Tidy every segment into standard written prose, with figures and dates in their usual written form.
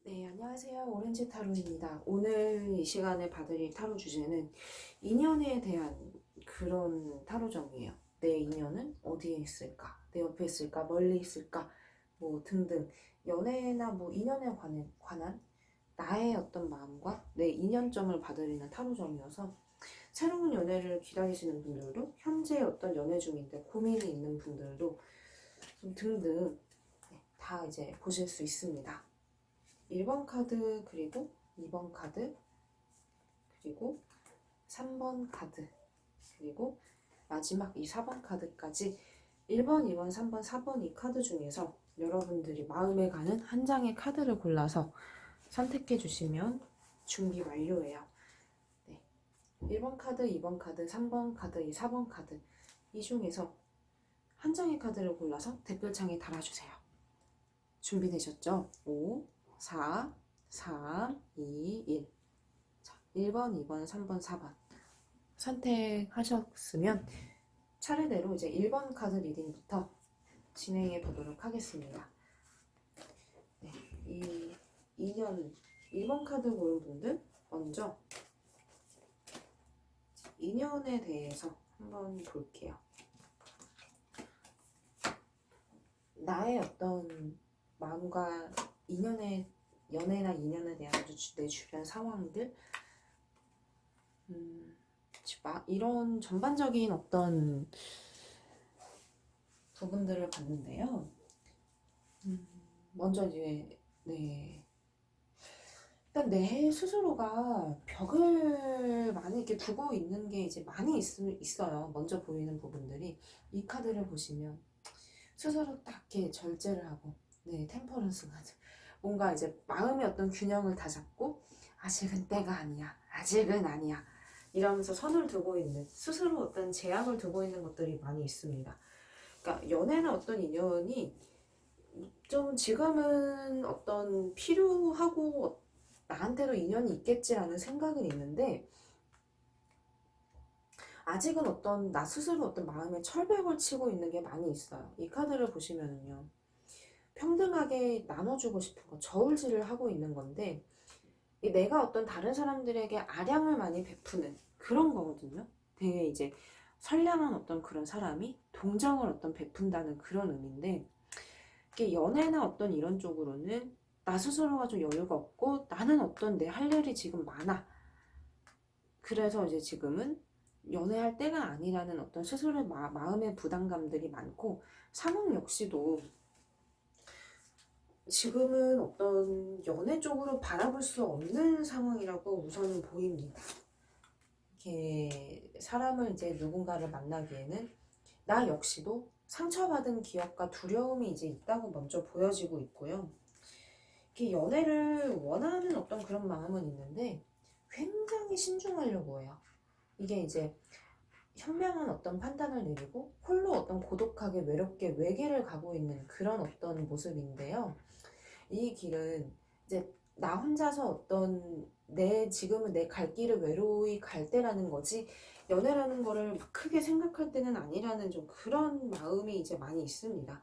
네, 안녕하세요. 오렌지 타로입니다. 오늘 이 시간에 봐드릴 타로 주제는 인연에 대한 그런 타로점이에요. 내 인연은 어디에 있을까? 내 옆에 있을까? 멀리 있을까? 뭐 등등 연애나 뭐 인연에 관한 나의 어떤 마음과 내 인연점을 봐드리는 타로점이어서 새로운 연애를 기다리시는 분들도 현재 어떤 연애 중인데 고민이 있는 분들도 좀 등등 다 이제 보실 수 있습니다. 1번 카드 그리고 2번 카드 그리고 3번 카드 그리고 마지막 이 4번 카드까지 1번, 2번, 3번, 4번 이 카드 중에서 여러분들이 마음에 가는 한 장의 카드를 골라서 선택해 주시면 준비 완료예요. 네. 1번 카드, 2번 카드, 3번 카드, 이 4번 카드 이 중에서 한 장의 카드를 골라서 댓글창에 달아주세요. 준비되셨죠? 5, 4, 3, 2, 1. 자, 1번, 2번, 3번, 4번 선택하셨으면 차례대로 이제 1번 카드 리딩부터 진행해 보도록 하겠습니다. 네, 이 2년 1번 카드 고른 분들 먼저 인연에 대해서 한번 볼게요. 나의 어떤 마음과 연애나 인연에 대한 내 주변 상황들, 이런 전반적인 어떤 부분들을 봤는데요. 먼저 이제 일단 내 스스로가 벽을 많이 이렇게 두고 있는 게 이제 많이 있어요. 먼저 보이는 부분들이 이 카드를 보시면 스스로 딱 이렇게 절제를 하고 템퍼런스 카드 뭔가 이제 마음의 어떤 균형을 다 잡고 아직은 때가 아니야, 아직은 아니야 이러면서 선을 두고 있는 스스로 어떤 제약을 두고 있는 것들이 많이 있습니다. 그러니까 연애나 어떤 인연이 좀 지금은 어떤 필요하고 나한테도 인연이 있겠지라는 생각은 있는데 아직은 어떤 나 스스로 어떤 마음의 철벽을 치고 있는 게 많이 있어요. 이 카드를 보시면은요. 평등하게 나눠주고 싶은 거, 저울질을 하고 있는 건데 내가 어떤 다른 사람들에게 아량을 많이 베푸는 그런 거거든요. 되게 이제 선량한 어떤 그런 사람이 동정을 어떤 베푼다는 그런 의미인데 이게 연애나 어떤 이런 쪽으로는 나 스스로가 좀 여유가 없고 나는 어떤 내 할 일이 지금 많아. 그래서 이제 지금은 연애할 때가 아니라는 어떤 스스로의 마음의 부담감들이 많고 상황 역시도 지금은 어떤 연애 쪽으로 바라볼 수 없는 상황이라고 우선은 보입니다. 이렇게 사람을 이제 누군가를 만나기에는 나 역시도 상처받은 기억과 두려움이 이제 있다고 먼저 보여지고 있고요. 이렇게 연애를 원하는 어떤 그런 마음은 있는데 굉장히 신중하려고 해요. 이게 이제 현명한 어떤 판단을 내리고 홀로 어떤 고독하게 외롭게 외길을 가고 있는 그런 어떤 모습인데요. 이 길은 이제 나 혼자서 어떤 지금은 내 갈 길을 외로이 갈 때라는 거지 연애라는 거를 막 크게 생각할 때는 아니라는 좀 그런 마음이 이제 많이 있습니다.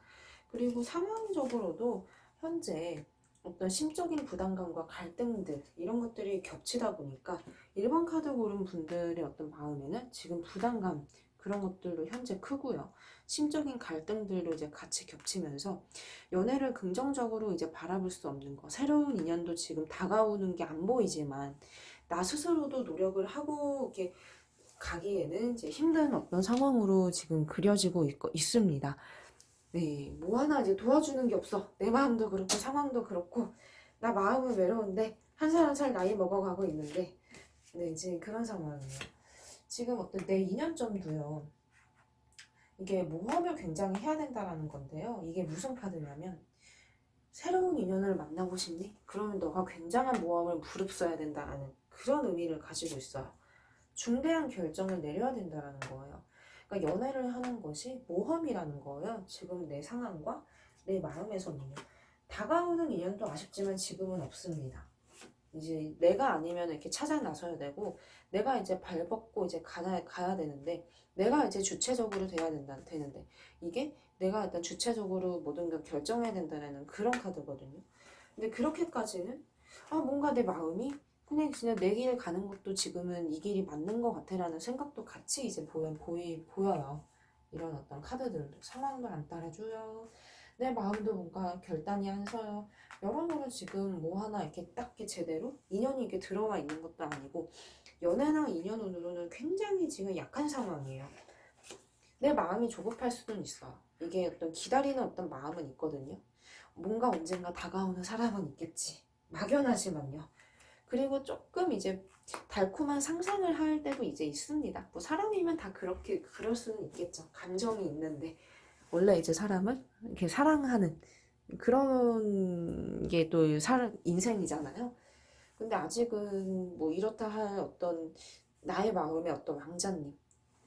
그리고 상황적으로도 현재 어떤 심적인 부담감과 갈등들 이런 것들이 겹치다 보니까 1번 카드 고른 분들의 어떤 마음에는 지금 부담감 그런 것들도 현재 크고요. 심적인 갈등들도 이제 같이 겹치면서 연애를 긍정적으로 이제 바라볼 수 없는 거. 새로운 인연도 지금 다가오는 게 안 보이지만 나 스스로도 노력을 하고 이렇게 가기에는 이제 힘든 어떤 상황으로 지금 그려지고 있습니다. 네, 뭐 하나 이제 도와주는 게 없어. 내 마음도 그렇고 상황도 그렇고 나 마음은 외로운데 한 살 한 살 나이 먹어가고 있는데 네, 지금 그런 상황이에요. 지금 어떤 내 인연점도요. 이게 모험을 굉장히 해야 된다라는 건데요. 이게 무슨 카드냐면 새로운 인연을 만나고 싶니? 그러면 너가 굉장한 모험을 무릅써야 된다라는 그런 의미를 가지고 있어요. 중대한 결정을 내려야 된다라는 거예요. 그러니까 연애를 하는 것이 모험이라는 거예요. 지금 내 상황과 내 마음에서는요. 다가오는 인연도 아쉽지만 지금은 없습니다. 이제 내가 아니면 이렇게 찾아 나서야 되고 내가 이제 발벗고 이제 가야 되는데 내가 이제 주체적으로 되는데 이게 내가 일단 주체적으로 모든 걸 결정해야 된다는 그런 카드거든요. 근데 그렇게까지는 뭔가 내 마음이 그냥 진짜 내 길 가는 것도 지금은 이 길이 맞는 것 같아라는 생각도 같이 이제 보여요. 이런 어떤 카드들도 상황도 안 따라줘요. 내 마음도 뭔가 결단이 안 서요. 여러모로 지금 뭐 하나 이렇게 딱히 제대로 인연이 이렇게 들어와 있는 것도 아니고 연애나 인연운으로는 굉장히 지금 약한 상황이에요. 내 마음이 조급할 수는 있어요. 이게 어떤 기다리는 어떤 마음은 있거든요. 뭔가 언젠가 다가오는 사람은 있겠지. 막연하지만요. 그리고 조금 이제 달콤한 상상을 할 때도 이제 있습니다. 뭐 사람이면 다 그렇게 그럴 수는 있겠죠. 감정이 있는데 원래 이제 사람은 이렇게 사랑하는 그런 게 또 인생이잖아요. 근데 아직은 뭐 이렇다 할 어떤 나의 마음의 어떤 왕자님,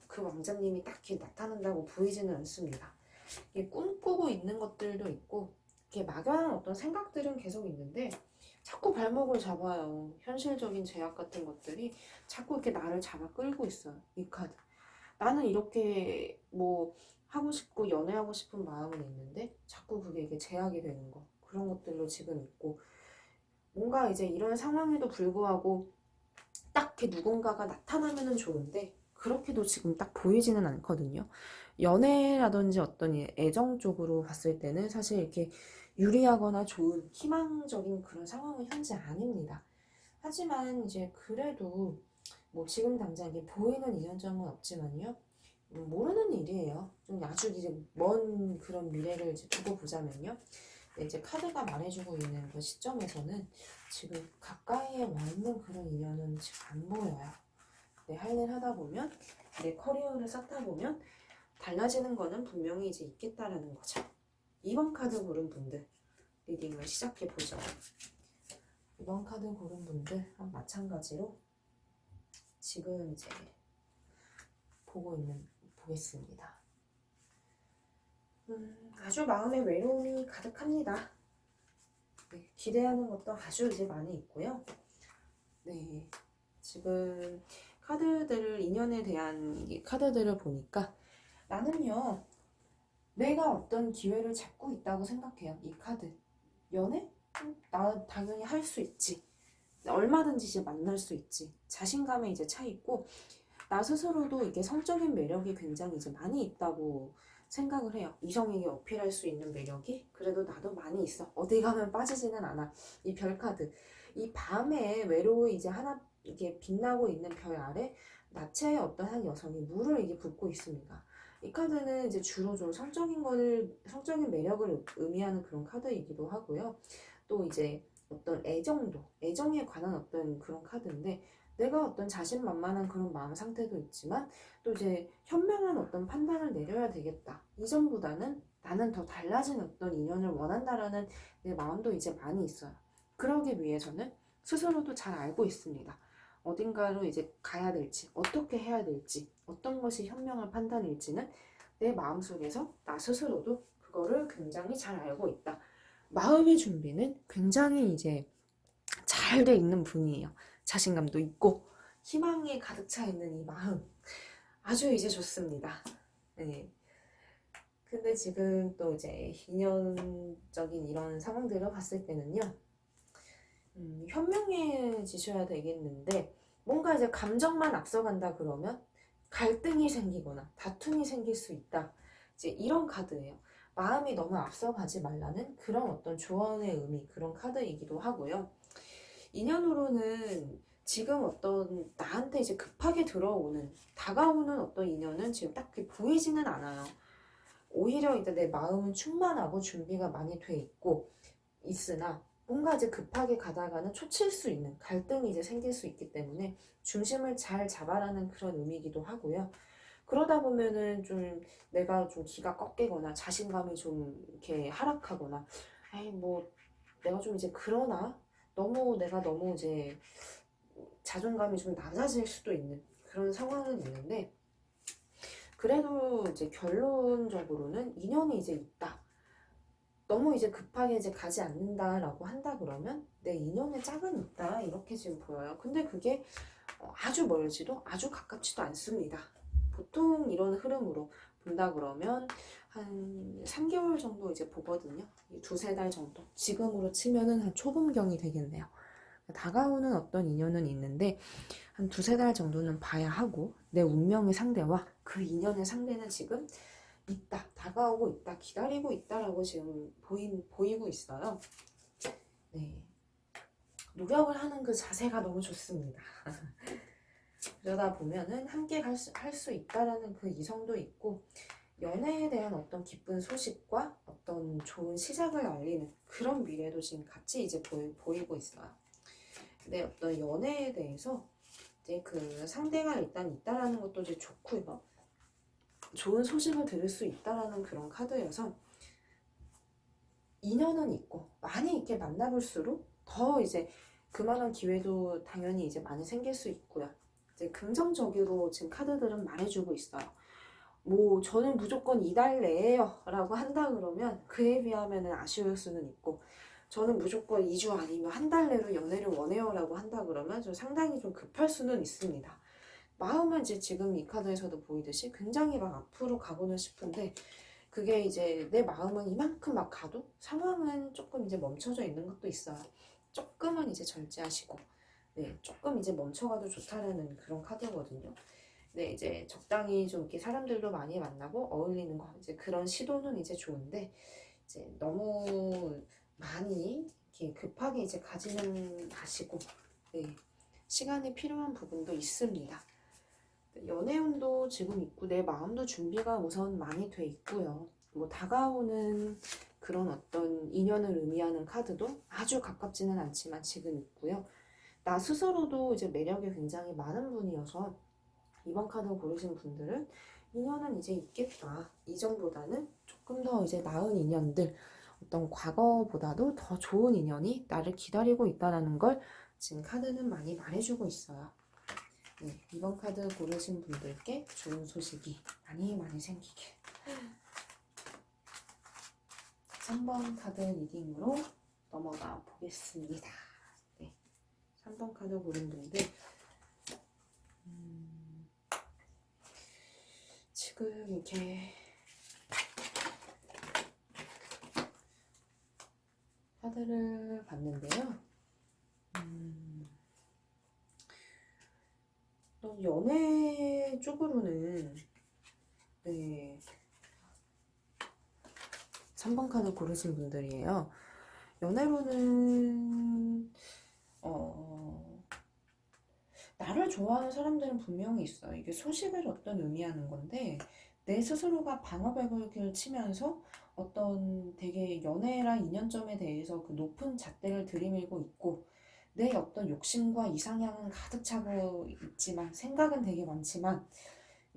그 왕자님이 딱히 나타난다고 보이지는 않습니다. 이게 꿈꾸고 있는 것들도 있고 이렇게 막연한 어떤 생각들은 계속 있는데 자꾸 발목을 잡아요. 현실적인 제약 같은 것들이 자꾸 이렇게 나를 잡아 끌고 있어요. 이 카드. 나는 이렇게 뭐 하고 싶고 연애하고 싶은 마음은 있는데 자꾸 그게 이게 제약이 되는 거. 그런 것들로 지금 있고 뭔가 이제 이런 상황에도 불구하고 딱히 누군가가 나타나면은 좋은데 그렇게도 지금 딱 보이지는 않거든요. 연애라든지 어떤 애정 쪽으로 봤을 때는 사실 이렇게 유리하거나 좋은 희망적인 그런 상황은 현재 아닙니다. 하지만 이제 그래도 뭐 지금 당장 이게 보이는 이전점은 없지만요. 모르는 일이에요. 좀 아주 이제 먼 그런 미래를 이제 두고 보자면요. 이제 카드가 말해주고 있는 그 시점에서는 지금 가까이에 와 있는 그런 인연은 지금 안 보여요. 내 할 일 하다 보면 내 커리어를 쌓다 보면 달라지는 거는 분명히 이제 있겠다라는 거죠. 2번 카드 고른 분들 리딩을 시작해 보죠. 2번 카드 고른 분들 마찬가지로 지금 이제 보겠습니다. 아주 마음의 외로움이 가득합니다. 네, 기대하는 것도 아주 이제 많이 있고요. 네, 지금 카드들을 인연에 대한 이 카드들을 보니까 나는요 내가 어떤 기회를 잡고 있다고 생각해요. 이 카드 연애? 나 당연히 할 수 있지. 얼마든지 이제 만날 수 있지. 자신감에 이제 차 있고 나 스스로도 이게 성적인 매력이 굉장히 이제 많이 있다고 생각을 해요. 이성에게 어필할 수 있는 매력이 그래도 나도 많이 있어. 어디 가면 빠지지는 않아. 이 별 카드. 이 밤에 외로이 이제 하나 이게 빛나고 있는 별 아래 나체의 어떤 한 여성이 물을 이게 붓고 있습니다. 이 카드는 이제 주로 좀 성적인 매력을 의미하는 그런 카드이기도 하고요. 또 이제 어떤 애정에 관한 어떤 그런 카드인데 내가 어떤 자신만만한 그런 마음 상태도 있지만 또 이제 현명한 어떤 판단을 내려야 되겠다. 이전보다는 나는 더 달라진 어떤 인연을 원한다라는 내 마음도 이제 많이 있어요. 그러기 위해서는 스스로도 잘 알고 있습니다. 어딘가로 이제 가야 될지, 어떻게 해야 될지, 어떤 것이 현명한 판단일지는 내 마음속에서 나 스스로도 그거를 굉장히 잘 알고 있다. 마음의 준비는 굉장히 이제 잘 돼 있는 분이에요. 자신감도 있고 희망에 가득 차 있는 이 마음 아주 이제 좋습니다. 네. 근데 지금 또 이제 인연적인 이런 상황들을 봤을 때는요. 현명해지셔야 되겠는데 뭔가 이제 감정만 앞서간다 그러면 갈등이 생기거나 다툼이 생길 수 있다. 이제 이런 카드예요. 마음이 너무 앞서가지 말라는 그런 어떤 조언의 의미 그런 카드이기도 하고요. 인연으로는 지금 어떤 나한테 이제 급하게 다가오는 어떤 인연은 지금 딱히 보이지는 않아요. 오히려 이제 내 마음은 충만하고 준비가 많이 돼 있으나 뭔가 이제 급하게 가다가는 초칠 수 있는 갈등이 이제 생길 수 있기 때문에 중심을 잘 잡아라는 그런 의미이기도 하고요. 그러다 보면은 좀 내가 좀 기가 꺾이거나 자신감이 좀 이렇게 하락하거나 아이 뭐 내가 좀 이제 그러나 내가 너무 이제 자존감이 좀 낮아질 수도 있는 그런 상황은 있는데 그래도 이제 결론적으로는 인연이 이제 있다. 너무 이제 급하게 이제 가지 않는다라고 한다 그러면 내 인연의 짝은 있다 이렇게 지금 보여요. 근데 그게 아주 멀지도 아주 가깝지도 않습니다. 보통 이런 흐름으로 본다 그러면 한 3개월 정도 이제 보거든요. 두세 달 정도. 지금으로 치면은 한 초봄경이 되겠네요. 다가오는 어떤 인연은 있는데 한 두세 달 정도는 봐야 하고, 내 운명의 상대와 그 인연의 상대는 지금 있다, 다가오고 있다, 기다리고 있다라고 지금 보이고 있어요. 네. 노력을 하는 그 자세가 너무 좋습니다. 그러다 보면은 함께 할 수 있다라는 그 이성도 있고, 연애에 대한 어떤 기쁜 소식과 어떤 좋은 시작을 알리는 그런 미래도 지금 같이 이제 보이고 있어요. 근데 어떤 연애에 대해서 이제 그 상대가 일단 있다라는 것도 이제 좋고요. 좋은 소식을 들을 수 있다라는 그런 카드여서 인연은 있고 많이 이렇게 만나볼수록 더 이제 그만한 기회도 당연히 이제 많이 생길 수 있고요. 이제 긍정적으로 지금 카드들은 말해주고 있어요. 뭐 저는 무조건 이달 내에요 라고 한다 그러면 그에 비하면 아쉬울 수는 있고, 저는 무조건 2주 아니면 한 달 내로 연애를 원해요 라고 한다 그러면 좀 상당히 좀 급할 수는 있습니다. 마음은 이제 지금 이 카드에서도 보이듯이 굉장히 막 앞으로 가고는 싶은데, 그게 이제 내 마음은 이만큼 막 가도 상황은 조금 이제 멈춰져 있는 것도 있어요. 조금은 이제 절제하시고, 네, 조금 이제 멈춰가도 좋다라는 그런 카드거든요. 네, 이제 적당히 좀 이렇게 사람들도 많이 만나고 어울리는 거, 이제 그런 시도는 이제 좋은데, 이제 너무 많이 이렇게 급하게 이제 가지는 마시고, 네, 시간이 필요한 부분도 있습니다. 연애운도 지금 있고 내 마음도 준비가 우선 많이 돼 있고요. 뭐 다가오는 그런 어떤 인연을 의미하는 카드도 아주 가깝지는 않지만 지금 있고요. 나 스스로도 이제 매력이 굉장히 많은 분이어서 이번 카드 고르신 분들은 인연은 이제 있겠다. 이전보다는 조금 더 이제 나은 인연들, 어떤 과거보다도 더 좋은 인연이 나를 기다리고 있다는 걸 지금 카드는 많이 말해주고 있어요. 네, 이번 카드 고르신 분들께 좋은 소식이 많이 많이 생기게. 3번 카드 리딩으로 넘어가 보겠습니다. 네, 3번 카드 고른 분들 지금 이렇게 카드를 봤는데요. 연애 쪽으로는, 네, 3번 카드 고르신 분들이에요. 연애로는 나를 좋아하는 사람들은 분명히 있어요. 이게 소식을 어떤 의미하는 건데, 내 스스로가 방어벽을 치면서 어떤 되게 연애랑 인연점에 대해서 그 높은 잣대를 들이밀고 있고, 내 어떤 욕심과 이상향은 가득 차고 있지만, 생각은 되게 많지만,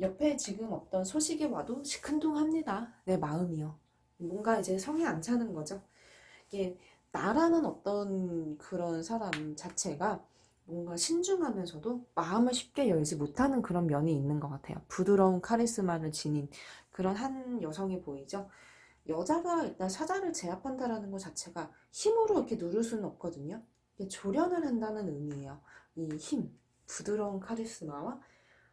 옆에 지금 어떤 소식이 와도 시큰둥합니다. 내 마음이요. 뭔가 이제 성이 안 차는 거죠. 이게 나라는 어떤 그런 사람 자체가 뭔가 신중하면서도 마음을 쉽게 열지 못하는 그런 면이 있는 것 같아요. 부드러운 카리스마를 지닌 그런 한 여성이 보이죠. 여자가 일단 사자를 제압한다라는 것 자체가 힘으로 이렇게 누를 수는 없거든요. 이게 조련을 한다는 의미예요. 이 힘, 부드러운 카리스마와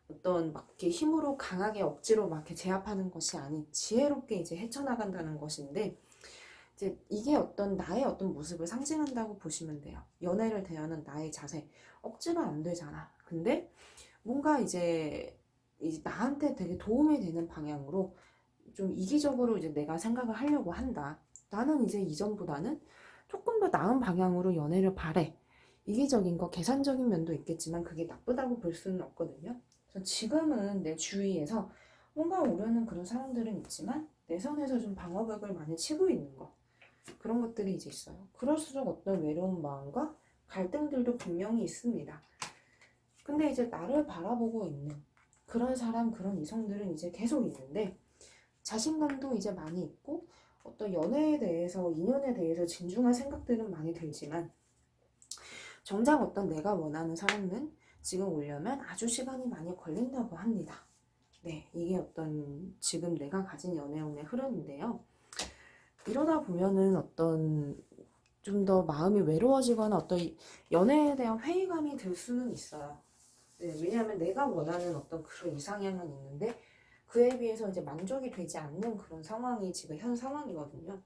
어떤 막 이렇게 힘으로 강하게 억지로 막 이렇게 제압하는 것이 아닌 지혜롭게 이제 헤쳐나간다는 것인데, 이제 이게 어떤 나의 어떤 모습을 상징한다고 보시면 돼요. 연애를 대하는 나의 자세. 억지로 안 되잖아. 근데 뭔가 이제 나한테 되게 도움이 되는 방향으로 좀 이기적으로 이제 내가 생각을 하려고 한다. 나는 이제 이전보다는 조금 더 나은 방향으로 연애를 바래. 이기적인 거, 계산적인 면도 있겠지만 그게 나쁘다고 볼 수는 없거든요. 그래서 지금은 내 주위에서 뭔가 오려는 그런 사람들은 있지만 내 선에서 좀 방어벽을 많이 치고 있는 거. 그런 것들이 이제 있어요. 그럴수록 어떤 외로운 마음과 갈등들도 분명히 있습니다. 근데 이제 나를 바라보고 있는 그런 사람, 그런 이성들은 이제 계속 있는데, 자신감도 이제 많이 있고 어떤 연애에 대해서, 인연에 대해서 진중한 생각들은 많이 들지만, 정작 어떤 내가 원하는 사람은 지금 오려면 아주 시간이 많이 걸린다고 합니다. 네, 이게 어떤 지금 내가 가진 연애운의 흐름인데요. 이러다 보면은 어떤 좀 더 마음이 외로워지거나 어떤 연애에 대한 회의감이 들 수는 있어요. 네, 왜냐하면 내가 원하는 어떤 그런 이상향은 있는데 그에 비해서 이제 만족이 되지 않는 그런 상황이 지금 현 상황이거든요.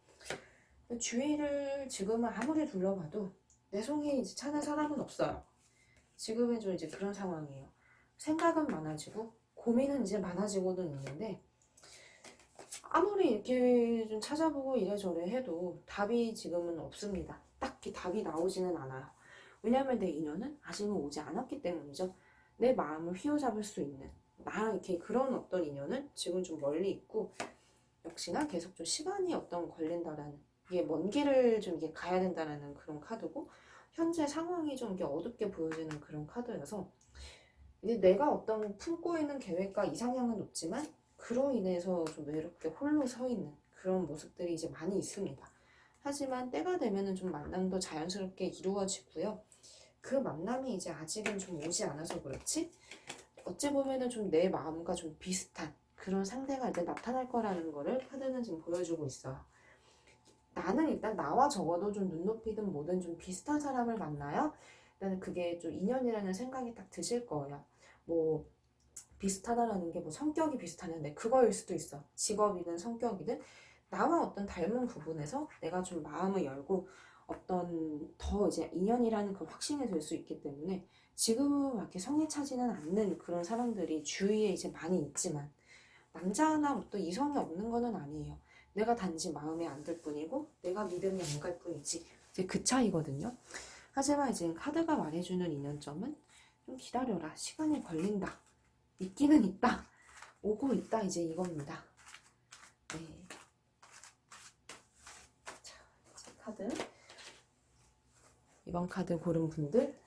주위를 지금은 아무리 둘러봐도 내 손에 이제 차는 사람은 없어요. 지금은 좀 이제 그런 상황이에요. 생각은 많아지고 고민은 이제 많아지고는 있는데 아무리 이렇게 좀 찾아보고 이래저래 해도 답이 지금은 없습니다. 딱히 답이 나오지는 않아요. 왜냐하면 내 인연은 아직은 오지 않았기 때문이죠. 내 마음을 휘어잡을 수 있는 나랑 이렇게 그런 어떤 인연은 지금 좀 멀리 있고 역시나 계속 좀 시간이 어떤 걸린다라는 이게 먼 길을 좀 이게 가야 된다라는 그런 카드고 현재 상황이 좀 이게 어둡게 보여지는 그런 카드여서 이제 내가 어떤 품고 있는 계획과 이상향은 높지만 그로 인해서 좀 외롭게 홀로 서 있는 그런 모습들이 이제 많이 있습니다. 하지만 때가 되면은 좀 만남도 자연스럽게 이루어지고요. 그 만남이 이제 아직은 좀 오지 않아서 그렇지 어찌 보면은 좀 내 마음과 좀 비슷한 그런 상대가 이제 나타날 거라는 거를 카드는 지금 보여주고 있어요. 나는 일단 나와 적어도 좀 눈높이든 뭐든 좀 비슷한 사람을 만나야 일단 그게 좀 인연이라는 생각이 딱 드실 거예요. 뭐 비슷하다라는 게 뭐 성격이 비슷하는데 그거일 수도 있어. 직업이든 성격이든 나와 어떤 닮은 부분에서 내가 좀 마음을 열고 어떤 더 이제 인연이라는 그 확신이 될 수 있기 때문에 지금은 막 이렇게 성에 차지는 않는 그런 사람들이 주위에 이제 많이 있지만 남자나 또 이성이 없는 거는 아니에요. 내가 단지 마음에 안 들 뿐이고 내가 믿음이 안 갈 뿐이지. 이제 그 차이거든요. 하지만 이제 카드가 말해주는 인연점은 좀 기다려라. 시간이 걸린다. 있기는 있다. 오고 있다. 이제 이겁니다. 네. 자, 이제 카드. 이번 카드 고른 분들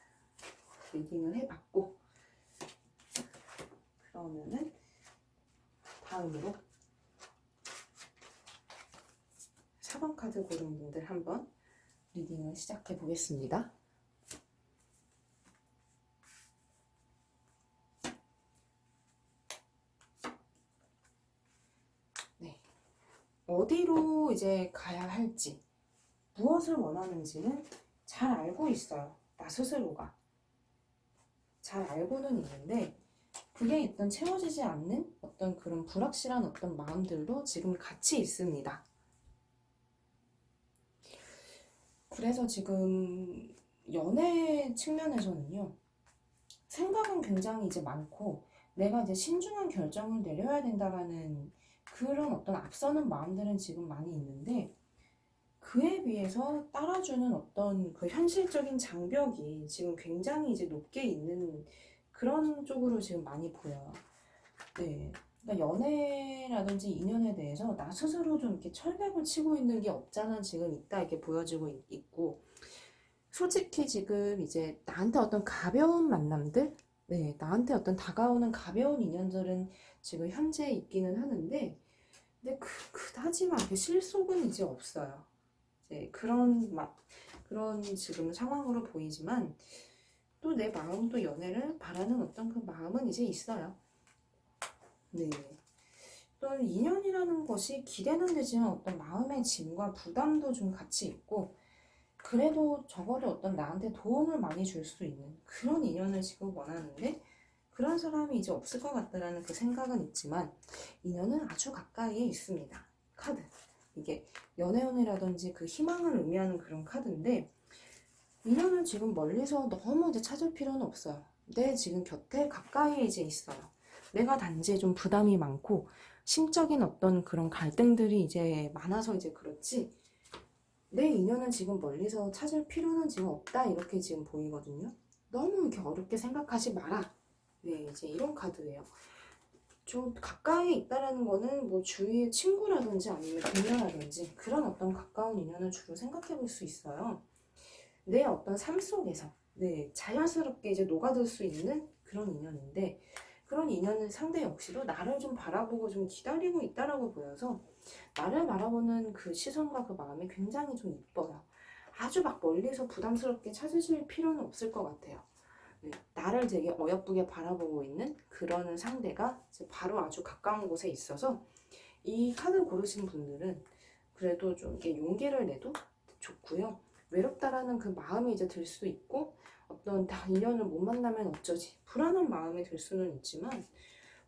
리딩을 해봤고 그러면은 다음으로 4번 카드 고른 분들 한번 리딩을 시작해 보겠습니다. 네. 어디로 이제 가야 할지, 무엇을 원하는지는 잘 알고 있어요. 나 스스로가. 잘 알고는 있는데 그게 일단 채워지지 않는 어떤 그런 불확실한 어떤 마음들도 지금 같이 있습니다. 그래서 지금 연애 측면에서는요, 생각은 굉장히 이제 많고, 내가 이제 신중한 결정을 내려야 된다라는 그런 어떤 앞서는 마음들은 지금 많이 있는데, 그에 비해서 따라주는 어떤 그 현실적인 장벽이 지금 굉장히 이제 높게 있는 그런 쪽으로 지금 많이 보여요. 네. 그러니까 연애라든지 인연에 대해서 나 스스로 좀 이렇게 철벽을 치고 있는 게 없잖아 지금 있다 이렇게 보여지고 있고 솔직히 지금 이제 나한테 어떤 가벼운 만남들 네 나한테 어떤 다가오는 가벼운 인연들은 지금 현재 있기는 하는데 근데 그다지 막 이렇게 실속은 이제 없어요. 이제 그런 지금 상황으로 보이지만 또 내 마음도 연애를 바라는 어떤 그 마음은 이제 있어요. 네. 또 인연이라는 것이 기대는 되지만 어떤 마음의 짐과 부담도 좀 같이 있고 그래도 적어도 어떤 나한테 도움을 많이 줄 수 있는 그런 인연을 지금 원하는데 그런 사람이 이제 없을 것 같다라는 그 생각은 있지만 인연은 아주 가까이에 있습니다. 카드. 이게 연애운이라든지 그 희망을 의미하는 그런 카드인데 인연을 지금 멀리서 너무 이제 찾을 필요는 없어요. 내 지금 곁에 가까이에 이제 있어요. 내가 단지 좀 부담이 많고 심적인 어떤 그런 갈등들이 이제 많아서 이제 그렇지 내 인연은 지금 멀리서 찾을 필요는 지금 없다 이렇게 지금 보이거든요. 너무 이렇게 어렵게 생각하지 마라. 네, 이제 이런 카드예요. 좀 가까이에 있다라는 거는 뭐 주위의 친구라든지 아니면 동료라든지 그런 어떤 가까운 인연을 주로 생각해 볼 수 있어요. 내 어떤 삶 속에서 네, 자연스럽게 이제 녹아들 수 있는 그런 인연인데 그런 인연은 상대 역시도 나를 좀 바라보고 좀 기다리고 있다라고 보여서 나를 바라보는 그 시선과 그 마음이 굉장히 좀 이뻐요. 아주 막 멀리서 부담스럽게 찾으실 필요는 없을 것 같아요. 네, 나를 되게 어여쁘게 바라보고 있는 그런 상대가 바로 아주 가까운 곳에 있어서 이 카드 고르신 분들은 그래도 좀 이렇게 용기를 내도 좋고요. 외롭다라는 그 마음이 이제 들 수 있고 어떤 다 인연을 못 만나면 어쩌지 불안한 마음이 들 수는 있지만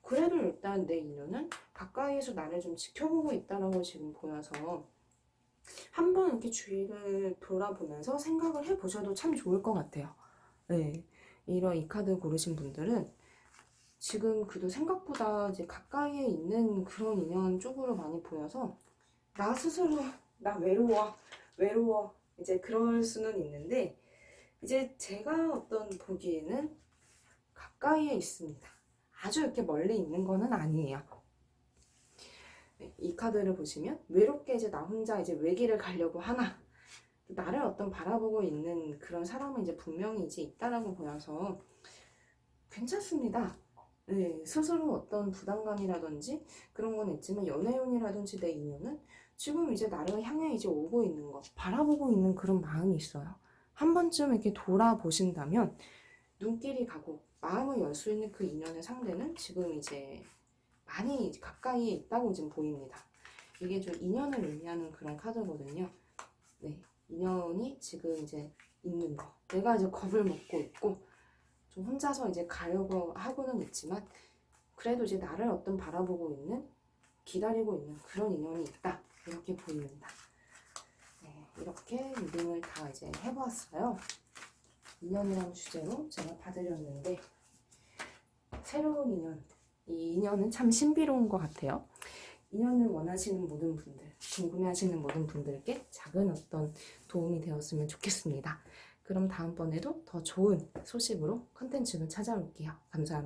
그래도 일단 내 인연은 가까이에서 나를 좀 지켜보고 있다라고 지금 보여서 한번 이렇게 주위를 돌아보면서 생각을 해보셔도 참 좋을 것 같아요. 네, 이 카드 고르신 분들은 지금 그래도 생각보다 이제 가까이에 있는 그런 인연 쪽으로 많이 보여서 나 스스로 나 외로워 이제 그럴 수는 있는데 이제 제가 어떤 보기에는 가까이에 있습니다. 아주 이렇게 멀리 있는 거는 아니에요. 네, 이 카드를 보시면 외롭게 이제 나 혼자 이제 외길을 가려고 하나 나를 어떤 바라보고 있는 그런 사람은 이제 분명히 이제 있다라고 보여서 괜찮습니다. 네, 스스로 어떤 부담감이라든지 그런 건 있지만 연애운이라든지 내 인연은 지금 이제 나를 향해 이제 오고 있는 것, 바라보고 있는 그런 마음이 있어요. 한 번쯤 이렇게 돌아보신다면 눈길이 가고 마음을 열 수 있는 그 인연의 상대는 지금 이제 많이 가까이에 있다고 지금 보입니다. 이게 좀 인연을 의미하는 그런 카드거든요. 네, 인연이 지금 이제 있는 거. 내가 이제 겁을 먹고 있고 좀 혼자서 이제 가려고 하고는 있지만 그래도 이제 나를 어떤 바라보고 있는 기다리고 있는 그런 인연이 있다 이렇게 보입니다. 네, 이렇게 리딩을 다 이제 해보았어요. 인연이라는 주제로 제가 봐드렸는데 새로운 인연, 이 인연은 참 신비로운 것 같아요. 인연을 원하시는 모든 분들, 궁금해하시는 모든 분들께 작은 어떤 도움이 되었으면 좋겠습니다. 그럼 다음번에도 더 좋은 소식으로 컨텐츠를 찾아올게요. 감사합니다.